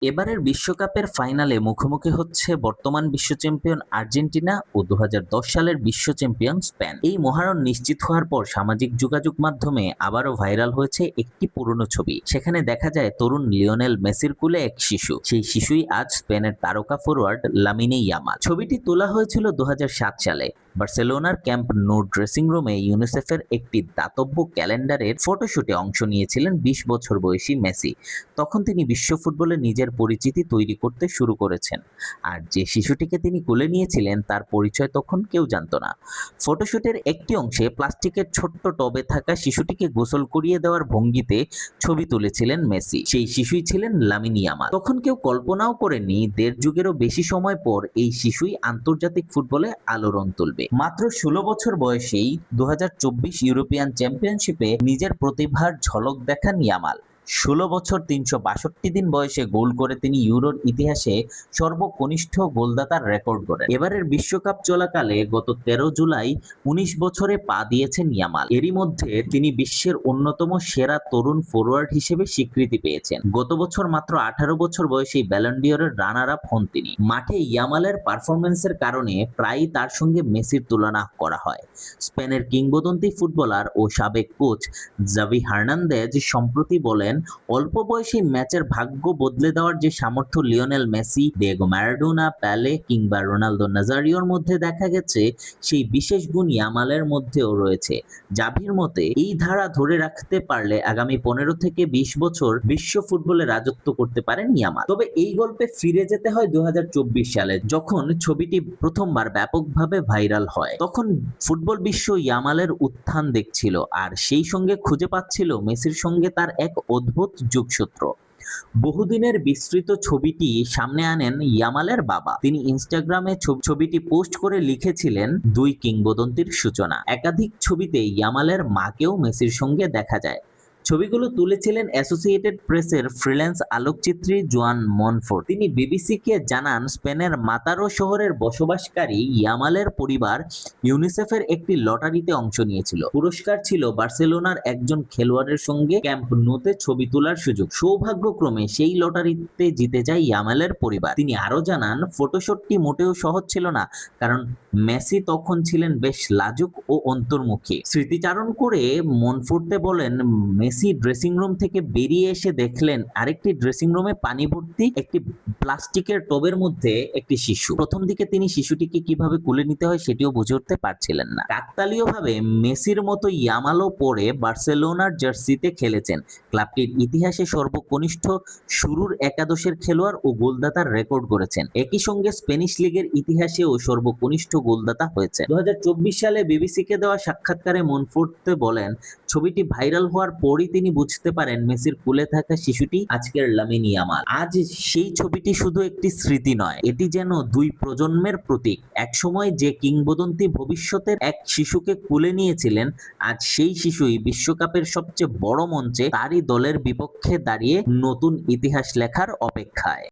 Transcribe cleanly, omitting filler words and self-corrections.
এবারের বিশ্বকাপের ফাইনালে মুখোমুখি হচ্ছে বর্তমান বিশ্ব চ্যাম্পিয়ন আর্জেন্টিনা ও ২০১০ সালের বিশ্ব চ্যাম্পিয়ন স্পেন। এই মহারণ নিশ্চিত হওয়ার পর সামাজিক যোগাযোগ মাধ্যমে আবারও ভাইরাল হয়েছে একটি পুরনো ছবি। সেখানে দেখা যায় তরুণ লিওনেল মেসির কোলে এক শিশু। সেই শিশুই আজ স্পেনের তারকা ফরোয়ার্ড লামিনে ইয়ামাল। ছবিটি তোলা হয়েছিল ২০০৭ সালে বার্সেলোনার ক্যাম্প নো ড্রেসিং রুমে। ইউনিসেফের একটি দাতব্য ক্যালেন্ডারের ফটোশুটে অংশ নিয়েছিলেন ২০ বছর বয়সী মেসি। তখন তিনি বিশ্ব ফুটবলে নিজের পরিচিতি তৈরি করতে শুরু করেছেন। আর যে শিশুটিকে তিনি কোলে নিয়েছিলেন তার পরিচয় তখন কেউ জানত না। ফটোশুটের একটি অংশে প্লাস্টিকের ছোট্ট টবে থাকা শিশুটিকে গোসল করিয়ে দেওয়ার ভঙ্গিতে ছবি তুলেছিলেন মেসি। সেই শিশুই ছিলেন লামিন ইয়ামাল। তখন কেউ কল্পনাও করেনি দেড় যুগেরও বেশি সময় পর এই শিশুই আন্তর্জাতিক ফুটবলে আলোড়ন তুলবে। মাত্র ১৬ বছর বয়সেই ২০২৪ ইউরোপিয়ান চ্যাম্পিয়নশিপে নিজের প্রতিভার ঝলক দেখান ইয়ামাল। ১৬ বছর ৩৬২ দিন বয়সে গোল করে তিনি ইউরোর ইতিহাসে সর্বকনিষ্ঠ গোলদাতার রেকর্ড গড়েন। এবারের বিশ্বকাপ চলাকালে গত ১৩ জুলাই ১৯ বছরে পা দিয়েছেন ইয়ামাল। এরই মধ্যে তিনি বিশ্বের অন্যতম সেরা তরুণ ফরোয়ার্ড হিসেবে স্বীকৃতি পেয়েছেন। গত বছর মাত্র ১৮ বছর বয়সেই ব্যালন ডি'অরের রানার আপ হন তিনি। মাঠে ইয়ামালের পারফরম্যান্সের কারণে প্রায়ই তার সঙ্গে মেসির তুলনা করা হয়। স্পেনের কিংবদন্তি ফুটবলার ও সাবেক কোচ জাভি হার্নান্দেজ সম্প্রতি বলেন, অল্প বয়সী ম্যাচের ভাগ্য বদলে দেওয়ার যে সামর্থ্য লিওনেল মেসি, ডিয়েগো ম্যারাডোনা, পেলে কিংবা রোনালদো নাজারিওর মধ্যে দেখা গেছে, সেই বিশেষ গুণ ইয়ামালের মধ্যেও রয়েছে। জাভির মতে এই ধারা ধরে রাখতে পারলে আগামী ১৫ থেকে ২০ বছর বিশ্ব ফুটবলে রাজত্ব করতে পারেন ইয়ামাল। তবে এই গল্পে ফিরে যেতে হয় ২০২৪ সালে, যখন ছবিটি প্রথমবার ব্যাপকভাবে ভাইরাল হয়। তখন ফুটবল বিশ্ব ইয়ামালের উত্থান দেখছিল, আর সেই সঙ্গে খুঁজে পাচ্ছিল মেসির সঙ্গে তার এক অদ্ভুত যোগসূত্র। বহুদিনের বিস্তৃত ছবিটি সামনে আনেন ইয়ামালের বাবা। তিনি ইনস্টাগ্রামে ছবিটি পোস্ট করে লিখেছিলেন, দুই কিংবদন্তির সূচনা। একাধিক ছবিতে ইয়ামালের মাকেও মেসির সঙ্গে দেখা যায়। ছবিগুলো তুলেছিলেন অ্যাসোসিয়েটেড প্রেসের ফ্রিল্যান্স আলোকচিত্রী জোয়ান মনফোর্ট। তিনি বিবিসিকে জানান, স্পেনের মাতারো শহরের বসবাসকারী ইয়ামালের পরিবার ইউনিসেফের একটি লটারিতে অংশ নিয়েছিল। পুরস্কার ছিল বার্সেলোনার একজন খেলোয়াড়ের সঙ্গে ক্যাম্প নোতে ছবি তোলার সুযোগ। সৌভাগ্যক্রমে সেই লটারিতে জিতে যায় ইয়ামালের পরিবার। তিনি আরও জানান, ফটোশুটটি মোটেও সহজ ছিল না, কারণ মেসি তখন ছিলেন বেশ লাজুক ও অন্তর্মুখী। স্মৃতিচারণ করে মনফোর্তে বলেন, মেসি ড্রেসিং রুম থেকে বেরিয়ে এসে দেখলেন আরেকটি ড্রেসিং রুমে পানি ভর্তি একটি প্লাস্টিকের টবের মধ্যে একটি শিশু। প্রথম দিকে তিনি শিশুটিকে কিভাবে কোলে নিতে হয় সেটিও বুঝে উঠতে পারছিলেন না। কাকতালীয়ভাবে মেসির মতো ইয়ামালও পরে বার্সেলোনার জার্সিতে খেলেছেন। ক্লাবটির ইতিহাসে সর্বকনিষ্ঠ শুরুর একাদশের খেলোয়াড় ও গোলদাতার রেকর্ড গড়েছেন। একই সঙ্গে স্প্যানিশ লিগের ইতিহাসেও সর্বকনিষ্ঠ গোলদাতা হয়েছে। ২০২৪ সালে বিবিসিকে দেওয়া সাক্ষাৎকারে মনফোর্তে বলেন, ছবিটি ভাইরাল হওয়ার পরই তিনি বুঝতে পারেন মেসির কোলে থাকা শিশুটি আজকের লামিন ইয়ামাল। আজ সেই ছবিটি শুধু একটি স্মৃতি নয়, এটি যেন দুই প্রজন্মের প্রতীক। একসময় যে কিংবদন্তি ভবিষ্যতের এক শিশুকে কোলে নিয়েছিলেন, আজ সেই শিশুই বিশ্বকাপের সবচেয়ে বড় মঞ্চে তারই দলের বিপক্ষে দাঁড়িয়ে নতুন ইতিহাস লেখার অপেক্ষায়।